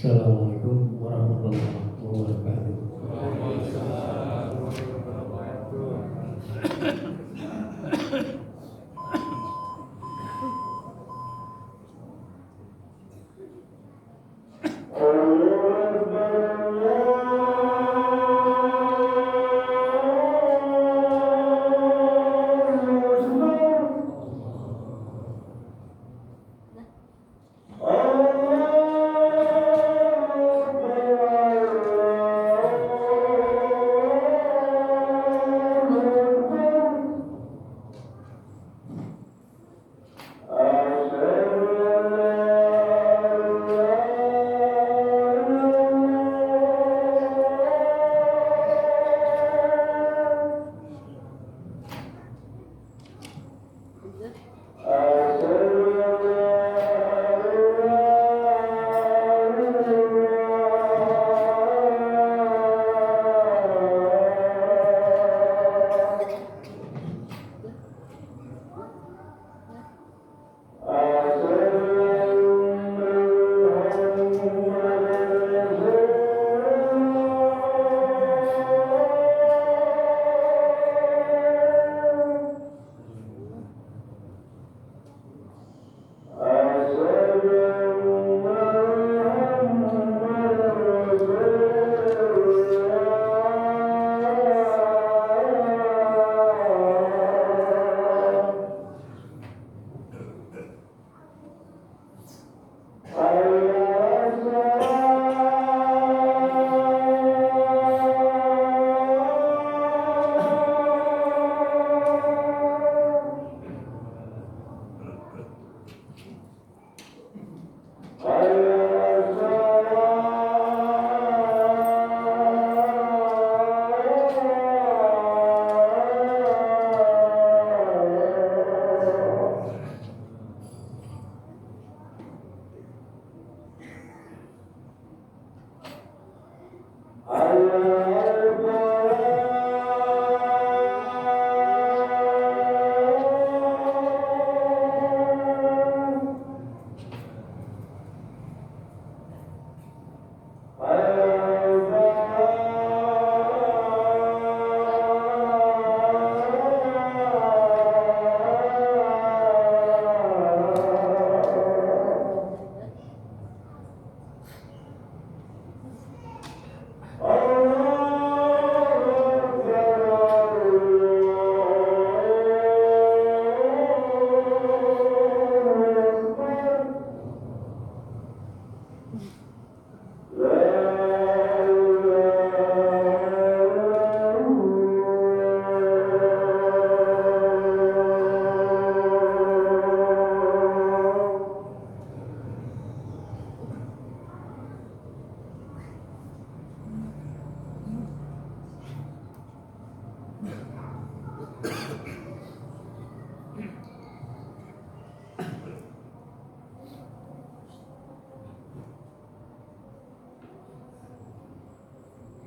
Assalamualaikum warahmatullahi wabarakatuh.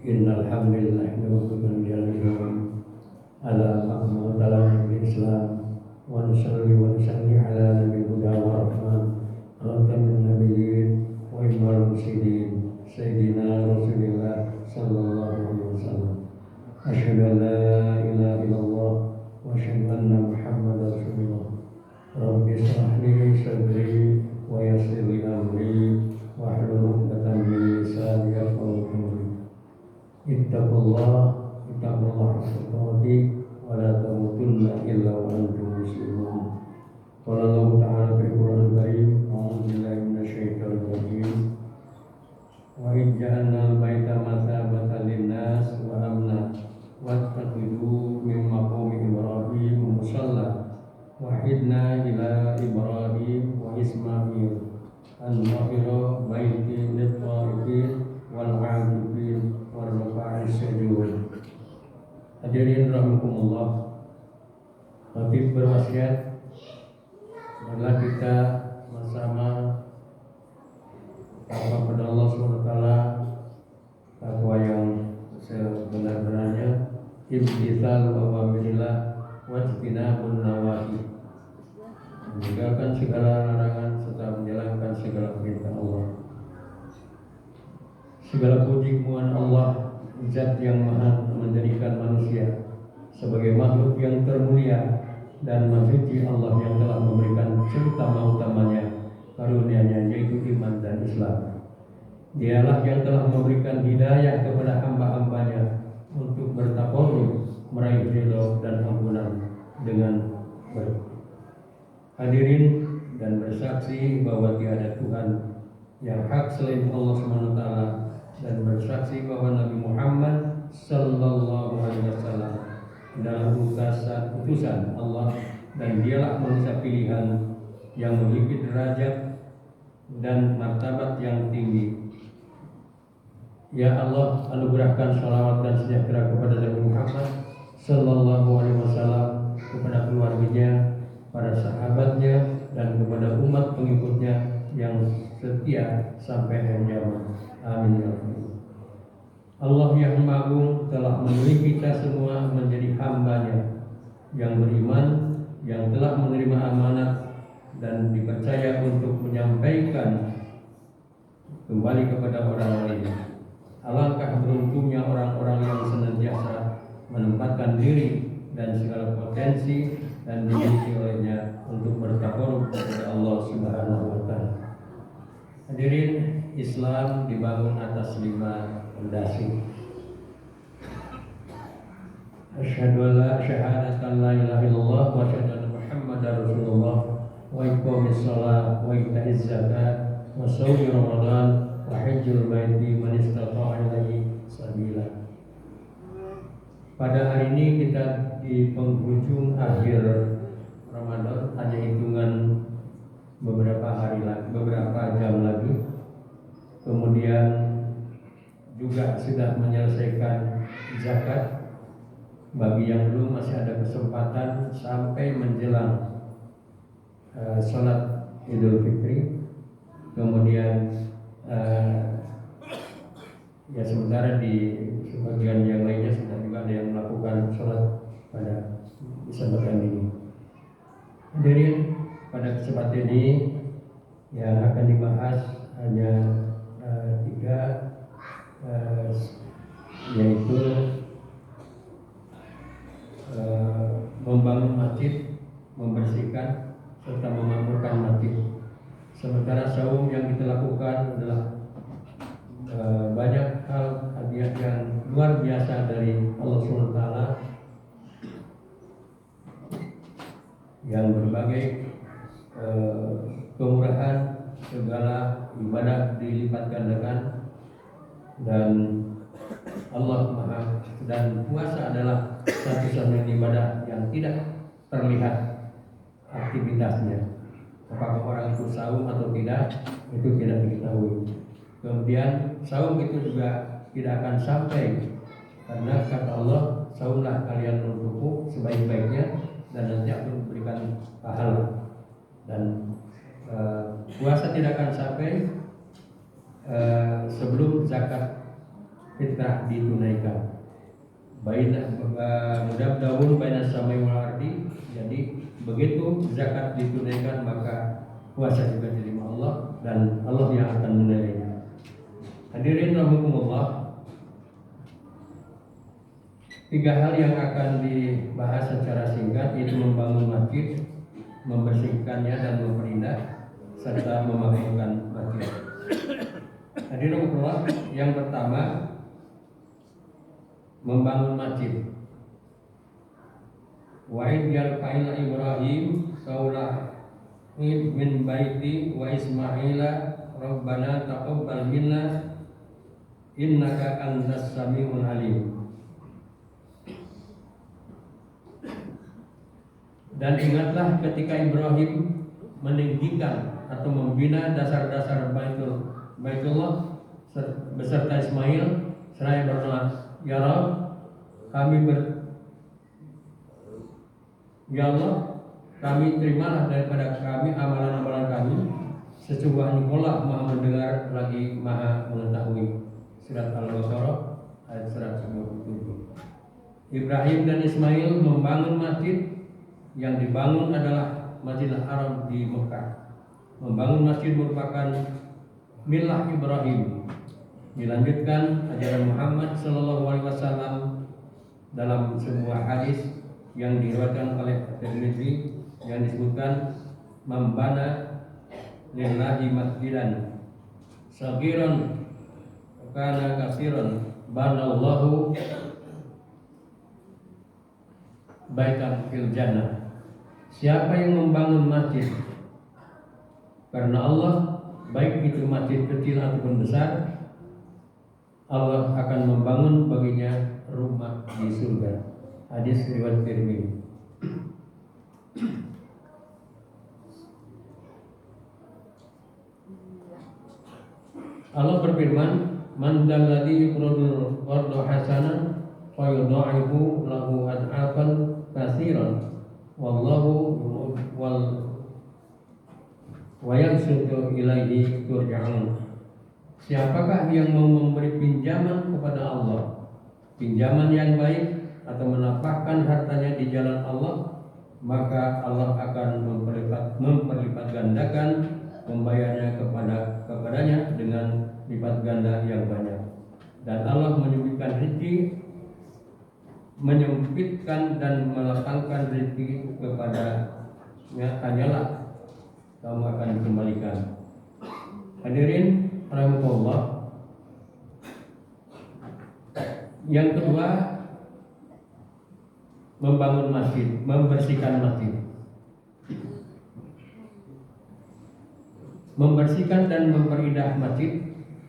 Innal hamdalillah nahmaduhu wa nasta'inuhu ala ma'amalatil Islam wa nusalli wa nusalli ala nabiyil huda wa rahman khatamin nabiyyin wa imamul mursalin sayyidina Rasulillah sallallahu alaihi wasallam. Asyhadu an la ilaha illallah wa asyhadu anna Muhammadar rasulullah. Rabbi shrah li sadri wa yassir li amri wa hlul 'uqdatam min lisani yafqahu qawli. Ittaqullah haqqa wa la tamutunna illa wa antum muslimun. Qala Allah ta'ala fil Qur'anil Karim, a'udzu billahi minasyaitonir rajim. Wa ij'alna al-baita mathabatan lin-nas wa amna wattakhidhu min maqami Ibrahim musalla wa hidna ila Ibrahim wa Ismail an tahira baiti lit-ta'ifin wal 'akifin wal ruka'is sujud. Hadirin rahimakumullah. Khatib berwasiat marilah kita bersama takwa kepada Allah SWT, takwa yang sebenar-benarnya, imtithal awamirillah wa ijtinabun nawahi, meninggalkan segala larangan serta menjalankan segala perintah Allah. Segala puji kemuliaan Allah, Zat yang Maha menjadikan manusia sebagai makhluk yang termulia, dan maksudnya Allah yang telah memberikan utama-utamanya karunia-Nya, yaitu iman dan Islam. Dialah yang telah memberikan hidayah kepada hamba-hambanya untuk bertakarrub, meraih ridho dan ampunan dengan baik. Hadirin dan bersaksi bahwa tiada Tuhan yang hak selain Allah SWT, dan bersaksi bahwa Nabi Muhammad Sallallahu Alaihi Wasallam adalah utusan Allah, dan dialah manusia pilihan yang memiliki derajat dan martabat yang tinggi. Ya Allah, anugerahkan salawat dan sejahtera kepada Nabi Muhammad Sallallahu Alaihi Wasallam, kepada keluarganya, para sahabatnya, dan kepada umat pengikutnya yang setia sampai akhir zaman. Amin ya Allah. Allah yang Maha telah memilih kita semua menjadi hamba-Nya yang beriman, yang telah menerima amanat dan dipercaya untuk menyampaikan kembali kepada orang lain. Alangkah beruntungnya orang-orang yang senantiasa menempatkan diri dan segala potensi dan dimiliki olehnya untuk bertakarrub kepada Allah Subhanahu wa Ta'ala. Hadirin, Islam dibangun atas 5 fondasi. Asyhadu an la ilaha illallah wa asyhadu anna Muhammadar Rasulullah wa iqamis shalah wa ita'iz zakat wa shaumi Ramadan wa hajjul baiti man istata'a ilaihi sabila. Pada hari ini kita di penghujung akhir Ramadan, hanya hitungan beberapa hari lagi, beberapa jam lagi. Kemudian juga sudah menyelesaikan zakat. Bagi yang belum, masih ada kesempatan sampai menjelang sholat Idul Fitri. Kemudian ya sementara di sebagian yang lainnya sudah juga ada yang melakukan sholat pada kesempatan ini. Hadirin, pada kesempatan ini yang akan dibahas hanya 3, yaitu membangun masjid, membersihkan serta memakmurkan masjid. Sementara saum yang kita lakukan adalah banyak hal hadiah yang luar biasa dari Allah SWT, yang berbagai kemurahan, segala ibadah dilipat gandakan, dan Allah Maha, dan puasa adalah satu-satunya ibadah yang tidak terlihat aktivitasnya. Apakah orang itu saum atau tidak, itu tidak diketahui. Kemudian saum itu juga tidak akan sampai, karena kata Allah, saumlah kalian untukku sebaik-baiknya dan nanti aku memberikan pahala. Dan puasa tidak akan sampai sebelum zakat fitrah ditunaikan. Mudah-mudahan baina samai wal ardi. Jadi begitu zakat ditunaikan, maka puasa juga diterima Allah dan Allah yang akan menilainya. Hadirin rahimakumullah, 3 hal yang akan dibahas secara singkat, yaitu membangun masjid, membersihkannya dan memperindah, serta memakmurkan masjid. Hadirin rahimakumullah, yang pertama, membangun masjid. Wa'id yarfa'il Ibrahim qaulah min baiti wa Ismaila Rabbana taqabbal minna innaka antas samiul alim. Dan ingatlah ketika Ibrahim meninggikan atau membina dasar-dasar Baitullah beserta Ismail, seraya berdoa, ya Rabb, ya Allah, kami terimalah daripada kami amalan-amalan kami. Sesungguhnya Engkau-lah Maha mendengar lagi Maha mengetahui. Surat Al-Baqarah ayat 157. Ibrahim dan Ismail membangun masjid. Yang dibangun adalah Masjidil Haram di Mekah. Membangun masjid merupakan milah Ibrahim, Dilanjutkan ajaran Muhammad Sallallahu Alaihi Wasallam dalam sebuah hadis yang diriwayatkan oleh Tirmidzi yang disebutkan membana lillahi masjidan sagiran kana katsiran banallahu baitan fil jannah. Siapa yang membangun masjid karena Allah, baik itu masjid kecil ataupun besar, Allah akan membangun baginya rumah di surga. Hadis riwayat Tirmidzi. Allah berfirman, "Man dzalladzi yuqridu qardan hasanan fa yudha'ifu lahu ad'afan katsiran wallahu wa yabsutu ilaihi turja'un." Siapakah yang mau memberi pinjaman kepada Allah, pinjaman yang baik atau menapakkan hartanya di jalan Allah, maka Allah akan memperlipat gandakan membayarnya kepadanya dengan lipat ganda yang banyak. Dan Allah menyempitkan dan melapangkan rezeki kepadanya, hanyalah kamu akan dikembalikan. Hadirin rahimahullah. Yang kedua, membangun masjid, membersihkan masjid. Membersihkan dan memperindah masjid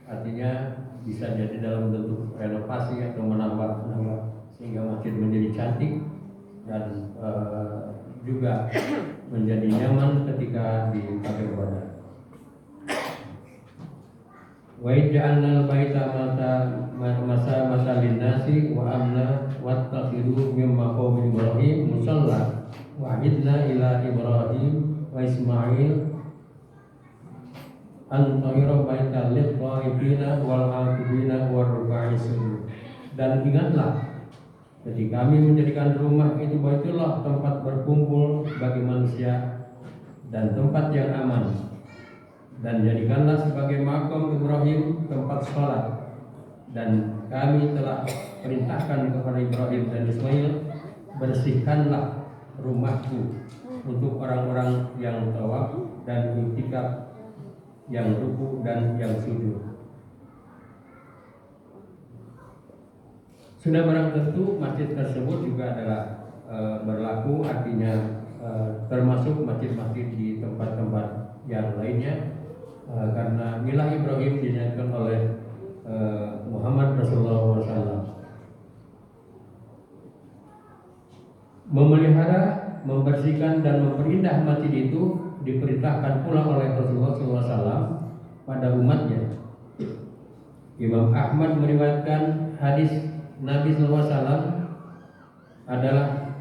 artinya bisa jadi dalam bentuk renovasi atau menambah sehingga masjid menjadi cantik dan juga menjadi nyaman ketika dipakai ibadah. Wa ja'alnal baita masa linnasi wa amna wattakhidhu min maqami Ibrahim musalla wa idna ila Ibrahim wa Ismail an tahira baita lit-taifina wal 'akifina war ruk'i sujud. Dan ingatlah ketika kami menjadikan rumah itu Baitullah tempat berkumpul bagi manusia dan tempat yang aman, dan jadikanlah sebagai makam Ibrahim tempat sholat. Dan kami telah perintahkan kepada Ibrahim dan Ismail, bersihkanlah rumahku untuk orang-orang yang tawaf dan i'tikaf, yang ruku dan yang sujud. Sudah barang tentu masjid tersebut juga adalah berlaku, artinya termasuk masjid-masjid di tempat-tempat yang lainnya. Karena milah Ibrahim dinyatakan oleh Muhammad Rasulullah SAW. Memelihara, membersihkan dan memperindah masjid itu diperintahkan pula oleh Rasulullah SAW pada umatnya. Imam Ahmad meriwayatkan hadis Nabi SAW adalah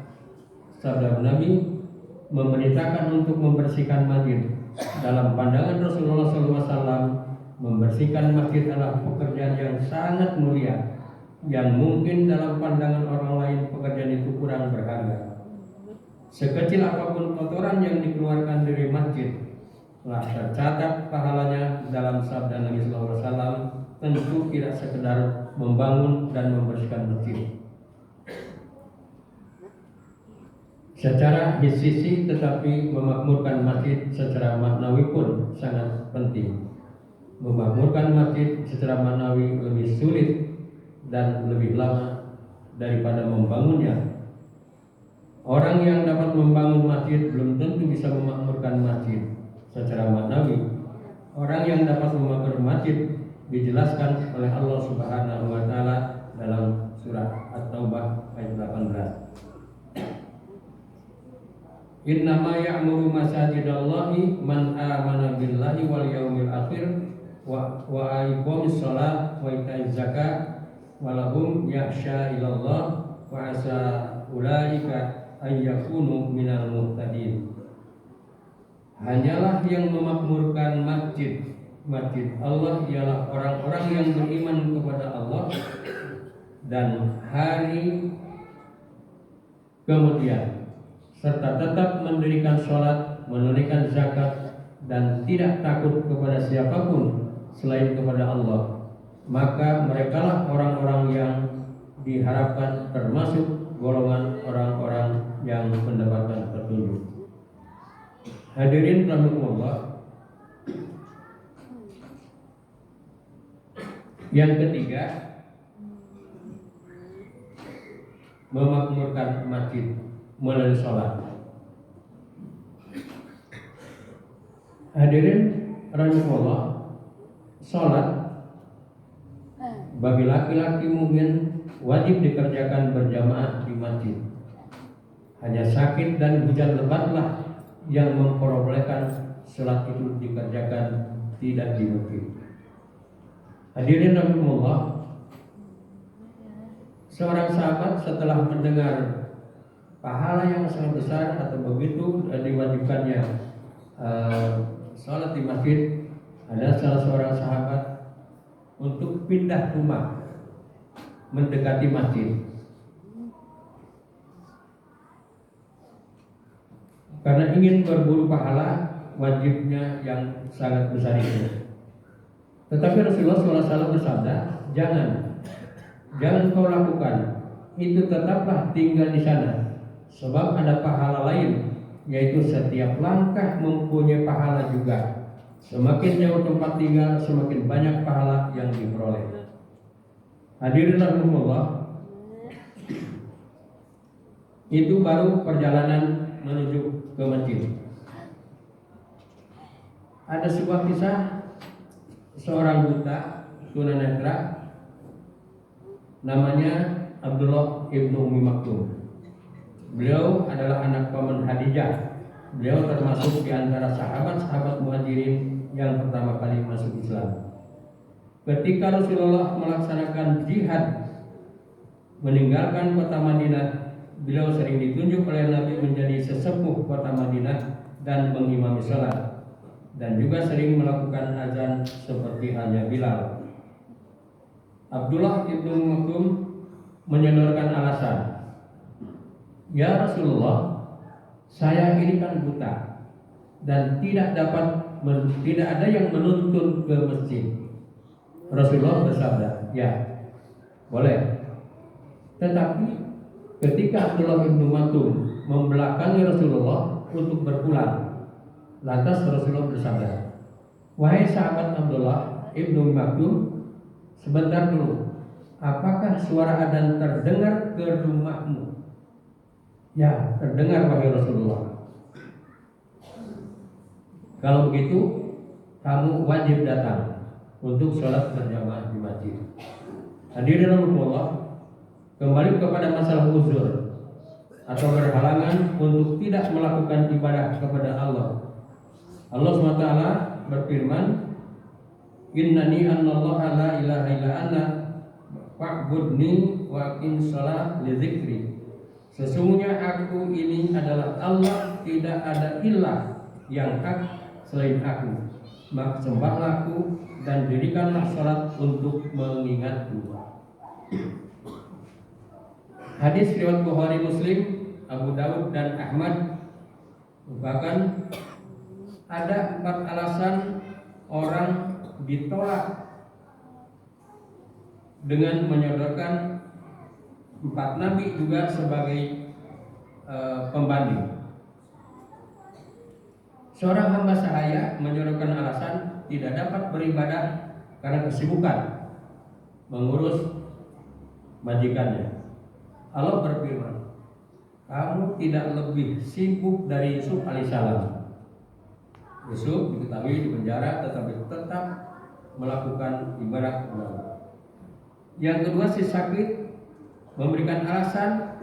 sabda Nabi memerintahkan untuk membersihkan masjid. Dalam pandangan Rasulullah SAW, membersihkan masjid adalah pekerjaan yang sangat mulia, yang mungkin dalam pandangan orang lain pekerjaan itu kurang berharga. Sekecil apapun kotoran yang dikeluarkan dari masjid, telah tercatat pahalanya dalam sabda Nabi SAW. Tentu tidak sekedar membangun dan membersihkan masjid. Secara hissi tetapi memakmurkan masjid secara maknawi pun sangat penting. Memakmurkan masjid secara maknawi lebih sulit dan lebih lama daripada membangunnya. Orang yang dapat membangun masjid belum tentu bisa memakmurkan masjid secara maknawi. Orang yang dapat memakmurkan masjid dijelaskan oleh Allah Subhanahu wa taala dalam surat At-Taubah ayat 18. Innama ya'muru masajidallahi man amana billahi wal yaumil akhir wa aqamis shalah wa ita'iz zakat wa lahum yakhsha ilallah wa asa ulaika ayyakunu minal muhtadin. Hanyalah yang memakmurkan masjid Allah ialah orang-orang yang beriman kepada Allah dan hari kemudian, serta tetap mendirikan sholat, menunaikan zakat, dan tidak takut kepada siapapun selain kepada Allah. maka merekalah orang-orang yang diharapkan termasuk golongan orang-orang yang mendapatkan petunjuk. Hadirin rahimakumullah. Yang ketiga, memakmurkan masjid melalui sholat. Hadirin rahimakumullah, sholat bagi laki-laki mungkin wajib dikerjakan berjamaah di masjid. Hanya sakit dan hujan lebatlah yang memperbolehkan sholat itu dikerjakan tidak di masjid. Hadirin rahimakumullah, seorang sahabat setelah mendengar pahala yang sangat besar atau begitu diwajibkannya sholat di masjid, ada salah seorang sahabat untuk pindah rumah mendekati masjid karena ingin berburu pahala wajibnya yang sangat besar itu. Tetapi Rasulullah SAW bersabda, jangan kau lakukan, itu tetaplah tinggal di sana, sebab ada pahala lain, yaitu setiap langkah mempunyai pahala juga. Semakin jauh tempat tinggal, semakin banyak pahala yang diperoleh. Hadirin rahimakumullah, itu baru perjalanan menuju ke masjid. Ada sebuah kisah seorang buta tunanetra namanya Abdullah ibnu Ummi Maktum. Beliau adalah anak paman Khadijah. Beliau termasuk di antara sahabat-sahabat Muhajirin yang pertama kali masuk Islam. Ketika Rasulullah melaksanakan jihad meninggalkan kota Madinah, beliau sering ditunjuk oleh Nabi menjadi sesepuh kota Madinah dan mengimami salat, dan juga sering melakukan azan seperti halnya Bilal. Abdullah ibnu Maktum menyodorkan alasan, "Ya Rasulullah, saya ini kan buta dan tidak ada yang menuntun ke masjid." Rasulullah bersabda, "Ya, boleh." Tetapi ketika Abdullah ibnu Maktum membelakangi Rasulullah untuk berpulang, lantas Rasulullah bersabda, "Wahai sahabat Abdullah ibnu Maktum, sebentar dulu. Apakah suara adzan terdengar ke rumahmu?" "Ya, terdengar wahai Rasulullah." "Kalau begitu, kamu wajib datang untuk sholat berjamaah di masjid." Hadirin rahimakumullah, kembali kepada masalah uzur atau berhalangan untuk tidak melakukan ibadah kepada Allah. Allah SWT berfirman, "Innani anallaha la ilaha illa ana fa'budni wa aqim shalah li dzikri." Sesungguhnya aku ini adalah Allah, tidak ada ilah yang hak selain aku. Maka sembahlah aku dan dirikanlah salat untuk mengingatku. Hadis riwayat Bukhari, Muslim, Abu Dawud dan Ahmad. Bahkan ada 4 alasan orang ditolak dengan menyodorkan 4 nabi juga sebagai pembanding. Seorang hamba sahaya menyodorkan alasan tidak dapat beribadah karena kesibukan mengurus majikannya. Allah berfirman, "Kamu tidak lebih sibuk dari Yusuf alaihissalam." Yusuf diketahui di penjara tetapi tetap melakukan ibadah kepada Allah. Yang kedua, si sakit memberikan alasan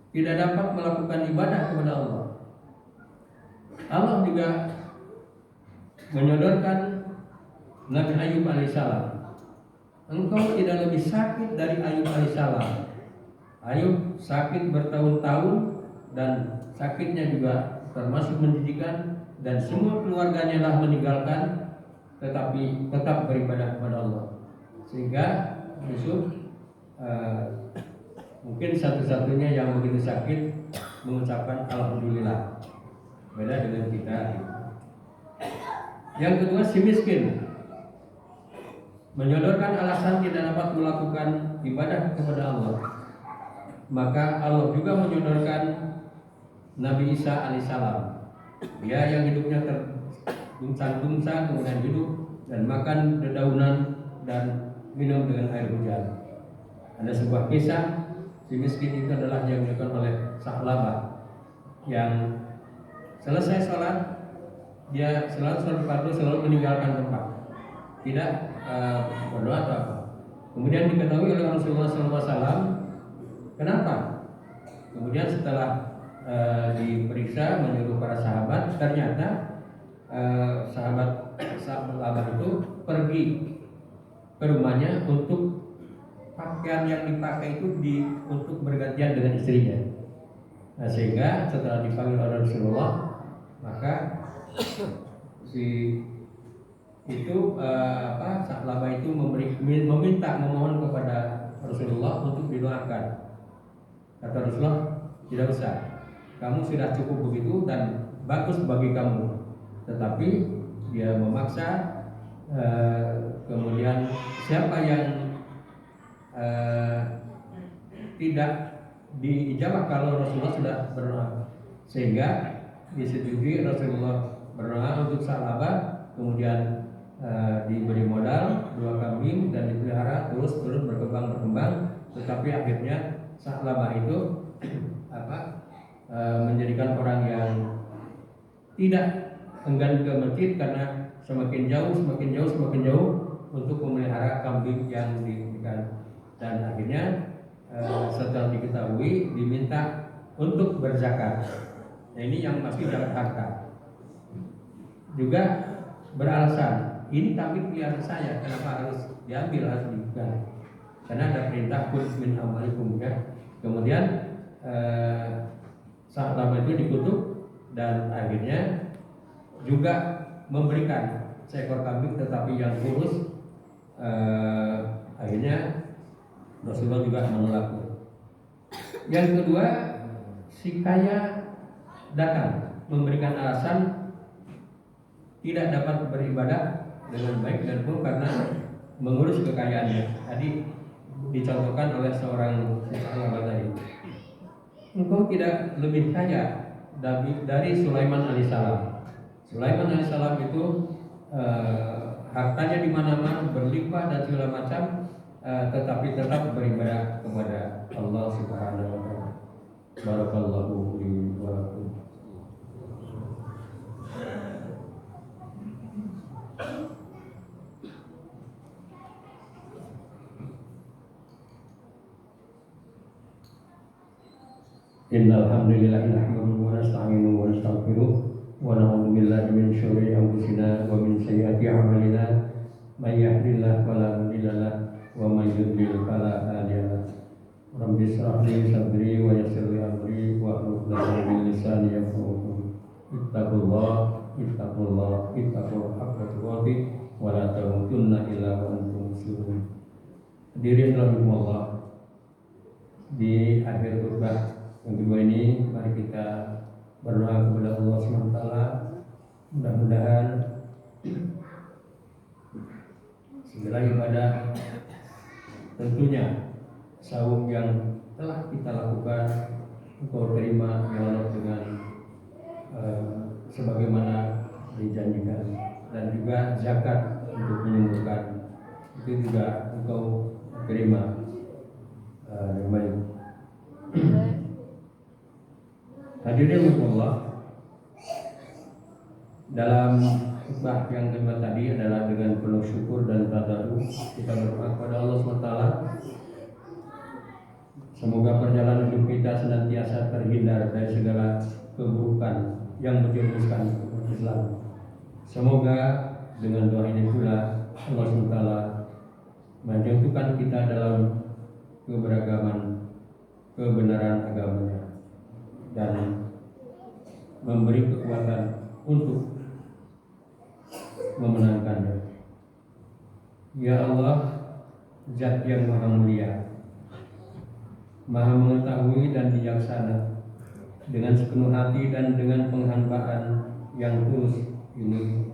tidak dapat melakukan ibadah kepada Allah. Allah juga menyodorkan Nabi Ayub alaihissalam, "Engkau tidak lebih sakit dari Ayub alaihissalam." Ayub sakit bertahun-tahun dan sakitnya juga termasuk menjijikan, dan semua keluarganya lah meninggalkan, tetapi tetap beribadah kepada Allah. Sehingga Yusuf mungkin satu-satunya yang begitu sakit mengucapkan alhamdulillah. Beda dengan kita. Yang kedua, si miskin menyodorkan alasan tidak dapat melakukan ibadah kepada Allah, maka Allah juga menyodorkan Nabi Isa alaihissalam. Dia yang hidupnya tergungsang-gungsang, kemudian hidup dan makan dedaunan dan minum dengan air hujan. Ada sebuah kisah, si miskin itu adalah yang dilakukan oleh Sa'labah, yang selesai sholat, dia selalu sholat fardu, selalu meninggalkan tempat, tidak berdoa atau apa. Kemudian diketahui oleh Rasulullah SAW, kenapa? Kemudian setelah diperiksa, menyuruh para sahabat, ternyata sahabat Sa'labah itu pergi ke rumahnya untuk pakaian yang dipakai itu untuk bergantian dengan istrinya. Nah, sehingga setelah dipanggil oleh Rasulullah, maka si itu Sa'labah itu memohon kepada Rasulullah untuk didoakan. Kata Rasulullah, tidak usah, kamu sudah cukup begitu dan bagus bagi kamu. Tetapi dia memaksa. Kemudian siapa yang tidak diijabah kalau Rasulullah sudah berdoa, sehingga disetujui Rasulullah berdoa untuk Sa'labah, kemudian diberi modal 2 kambing dan dipelihara terus berkembang, tetapi akhirnya Sa'labah itu menjadikan orang yang tidak enggan ke masjid karena semakin jauh untuk memelihara kambing yang diberikan. Dan akhirnya setelah diketahui diminta untuk berzakat. Nah, ini yang masih dapat harta. Juga beralasan, ini kambing pilihan saya, kenapa harus diambil, harus dibuka? Karena ada perintah khudz min amwalikum ya. Kemudian Sa'labah itu dikutuk dan akhirnya juga memberikan seekor kambing tetapi yang kurus. Akhirnya Rasulullah juga menolaknya. Yang kedua, si kaya datang memberikan alasan tidak dapat beribadah dengan baik dan benar karena mengurus kekayaannya. Tadi dicontohkan oleh seorang sahabat tadi. Engkau tidak lebih kaya dari Sulaiman alaihissalam. Sulaiman alaihissalam itu hartanya di mana-mana berlimpah dan segala macam, tetapi tetap beribadah kepada Allah Subhanahu wa taala. Barakallahu li wa lakum. Innal hamdalillah nahmaduhu wa nasta'inuhu wa nastaghfiruh wa na'udzu billahi min syururi anfusina wa min sayyiati a'malina. May yahdihillahu fala mudilla lahu wa may yudlil fala hadiya lahu. Rabbi shrah li sadri wa yassir li amri wa hlul 'uqdatam min lisani yafqahu qawli. Ittaqullah haqqa tuqatih wa la tamutunna illa wa antum muslimun. Hadirin rahimakumullah, di akhir khutbah yang kedua ini, mari kita berdoa kepada Allah SWT. Mudah-mudahan segala ibadah, tentunya saum yang telah kita lakukan, Engkau terima ya Allah dengan sebagaimana dijanjikan, dan juga zakat untuk menyembuhkan itu juga Engkau terima dengan baik. Hadirin Allah, dalam khutbah yang kedua tadi adalah dengan penuh syukur dan tadarus kita berdoa kepada Allah SWT. Semoga perjalanan hidup kita senantiasa terhindar dari segala keburukan yang menjerumuskan Islam. Semoga dengan doa ini pula Allah SWT menjatuhkan kita dalam keberagaman kebenaran agamanya dan memberi kekuatan untuk memenangkannya. Ya Allah, Zat yang maha mulia, maha mengetahui dan bijaksana, dengan sepenuh hati dan dengan penghambaan yang tulus ini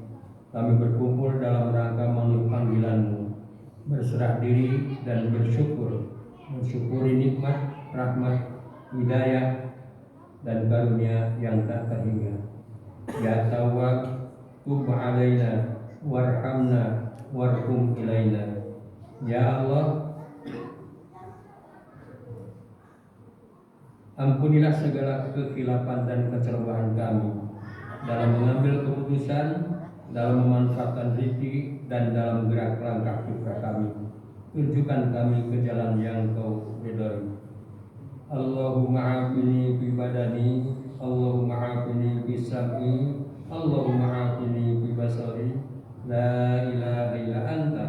kami berkumpul dalam rangka memenuhi panggilan-Mu berserah diri dan bersyukur, mensyukuri nikmat, rahmat, hidayah dan karunia yang tak terhingga. Ya Tawwab, tub alaina warhamna warhum ilaina. Ya Allah, ampunilah segala kekhilafan dan kecerobohan kami dalam mengambil keputusan, dalam memanfaatkan rezeki, dan dalam gerak langkah kita kami. Tunjukkan kami ke jalan yang Kau ridhai. Allahumma afini fi badani, Allahumma afini fi sam'i, Allahumma afini fi basari, la ilaha illa anta.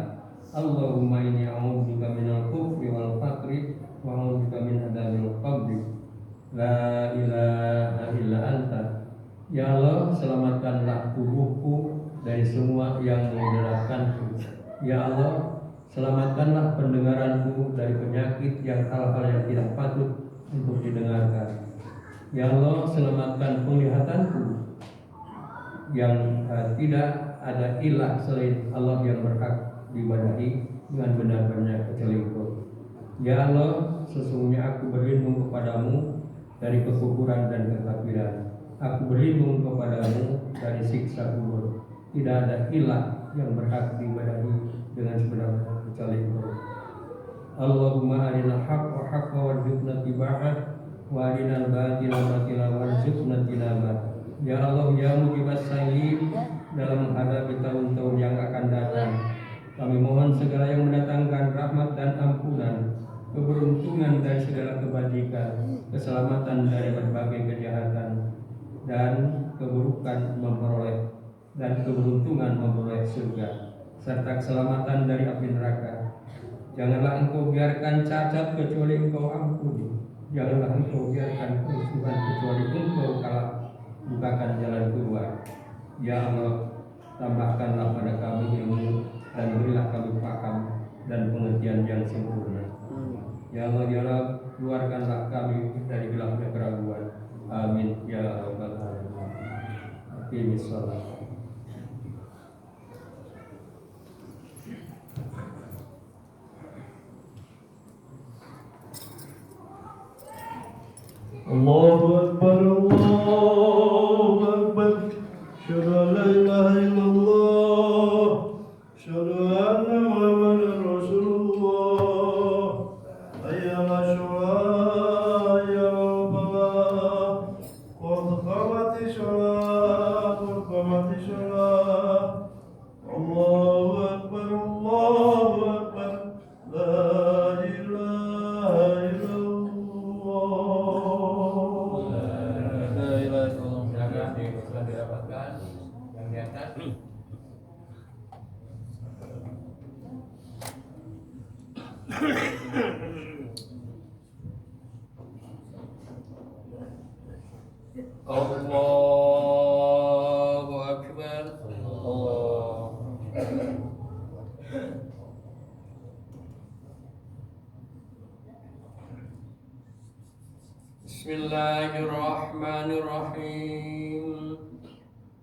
Allahumma inni a'udzubika minal kufri wal faqri wa a'udzubika min adzabil qabri. La ilaha illa anta. Ya Allah, selamatkanlah tubuhku dari semua yang memudaratkanku. Ya Allah, selamatkanlah pendengaranku dari penyakit yang hal-hal yang tidak patut untuk didengarkan. Ya Allah, selamatkan penglihatanku yang tidak ada ilah selain Allah yang berhak diibadahi dengan benar-benar kecuali Engkau. Ya Allah, sesungguhnya aku berlindung kepadamu dari kekufuran dan kekafiran. Aku berlindung kepadamu dari siksa kubur. Tidak ada ilah yang berhak diibadahi dengan sebenar-benar kecuali Engkau. Allahumma arinal haqqa haqqa warzuqna tiba'ah wa arinal batila batila warzuqna tinabah. Ya Allah, ya mujibas sayyid, dalam menghadapi tahun-tahun yang akan datang, kami mohon segala yang mendatangkan rahmat dan ampunan, keberuntungan dari segala kebajikan, keselamatan dari berbagai kejahatan, dan keburukan memperoleh, dan keberuntungan memperoleh surga, serta keselamatan dari api neraka. Janganlah Engkau biarkan cacat kecuali Engkau ampuni. Janganlah Engkau biarkan kerusuhan kecuali Engkau kalah bukakan jalan keluar. Ya Allah, tambahkanlah pada kami ilmu dan berilah kami paham dan pengertian yang sempurna. Ya Allah, ya Allah, keluarkanlah kami dari gelapnya keraguan. Amin ya rabbal alamin. Aqimis shalah. Allahu Akbar, Allahu Akbar. Asyhadu an la ilaha illallah, asyhadu anna Muhammadar Rasulullah. Hayya 'alas shalah, hayya 'alal falah. Qad qamatis shalah, qad qamatis shalah. Allahu Akbar, Allahu Akbar. La ilaha illallah. La ilaha illallah. Silakan sudah dirapatkan yang di atas. Allahu Akbar. Allah. Bismillahirrahmanirrahim.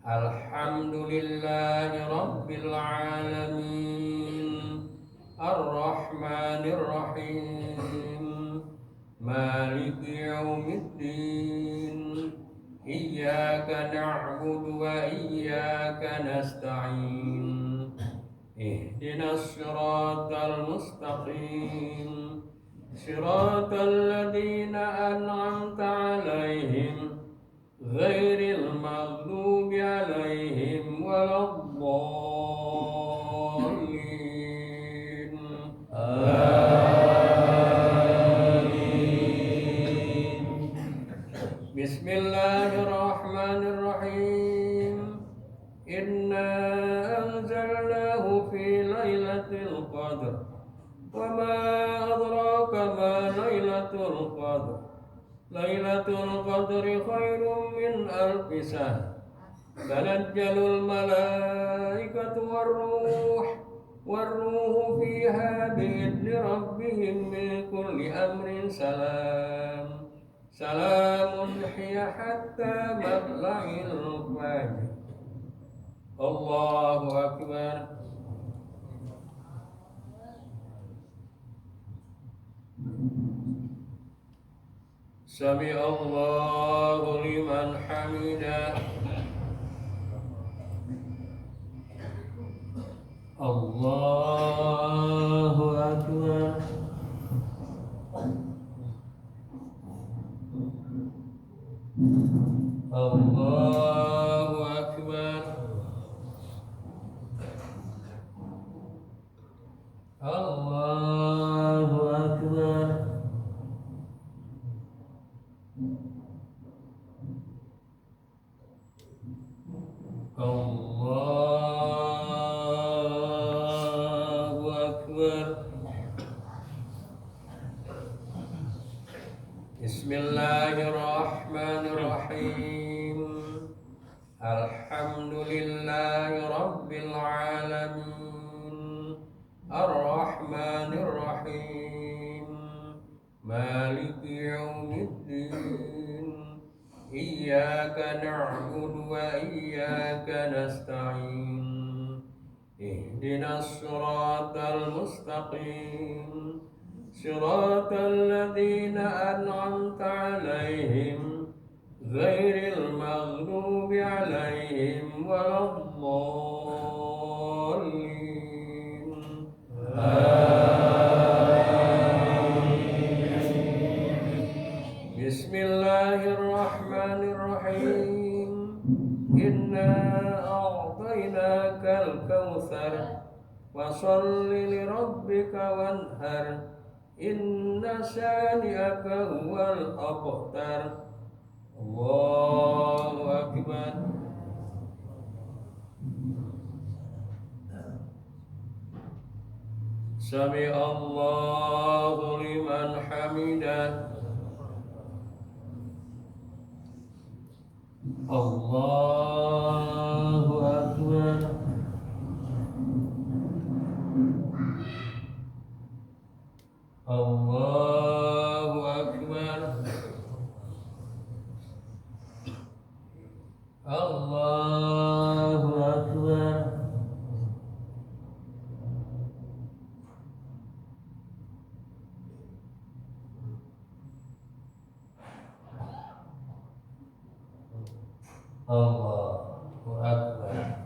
Alhamdulillahi Rabbil Alamin, Ar-Rahmanir-Rahim, Maliki Yawmiddin. Iyyaka na'budu wa iyyaka nasta'in. Ihdinas siratal mustaqim, siratal ladzina an'amta 'alaihim ghairil maghdubi 'alaihim waladdallin. Amin. Bismillahirrahmanirrahim. Inna anzalnahu fi lailatul qadr. Wa ma adraka ma lailatul qadr. Lailatul qadri khairum min alfi shahr. Tanazjalul malaikatu warruhu fiha bi'idni rabbihim min kulli amrin salam. Salamun hiya hatta matla'il fajr. Allahu Akbar. سمع الله لمن حمده الله أكبر الله أكبر الله أكبر الله أكبر بسم الله الرحمن الرحيم الحمد لله رب العالمين الرحمن الرحيم مالك يوم الدين إياك نعبد وإياك نستعين اهدنا الصراط المستقيم صراط الذين أنعمت عليهم غير المغضوب عليهم ولا الضالين بسم الله الرحمن الرحيم إنا أعطيناك الكوثر فصل لربك وانهر إن شانئك هو الأبتر الله أكبر سمع الله لمن حمده الله أكبر الله أكبر الله أكبر الله أكبر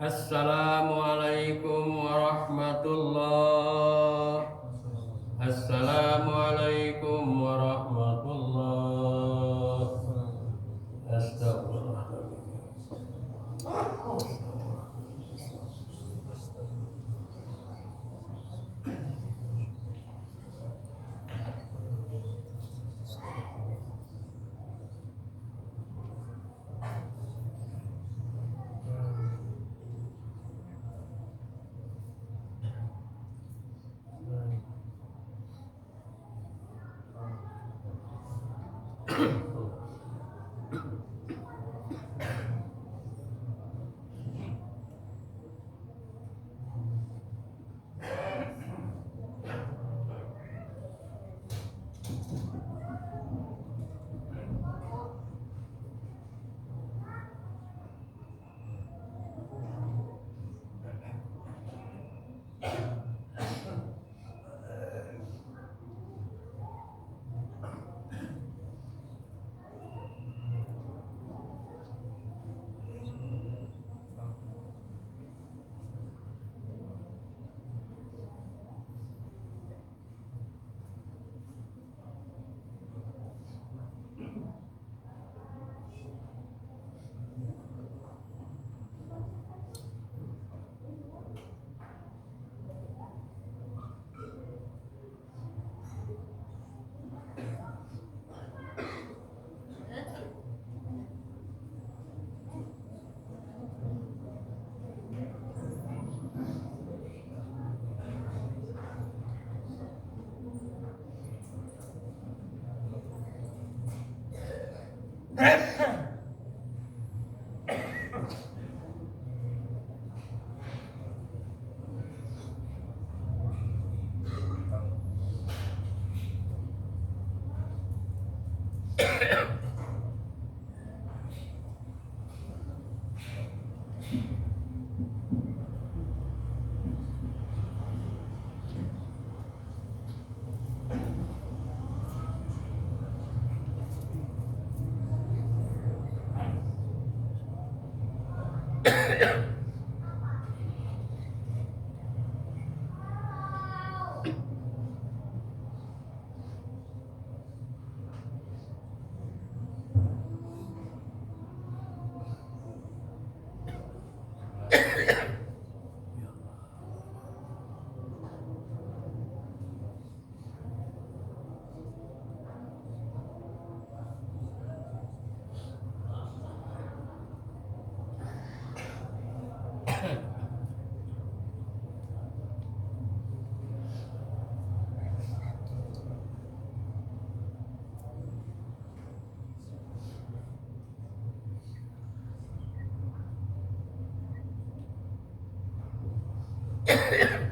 Assalamualaikum warahmatullah. Assalamualaikum warahmatullah. Astagfirullah. Asyhadu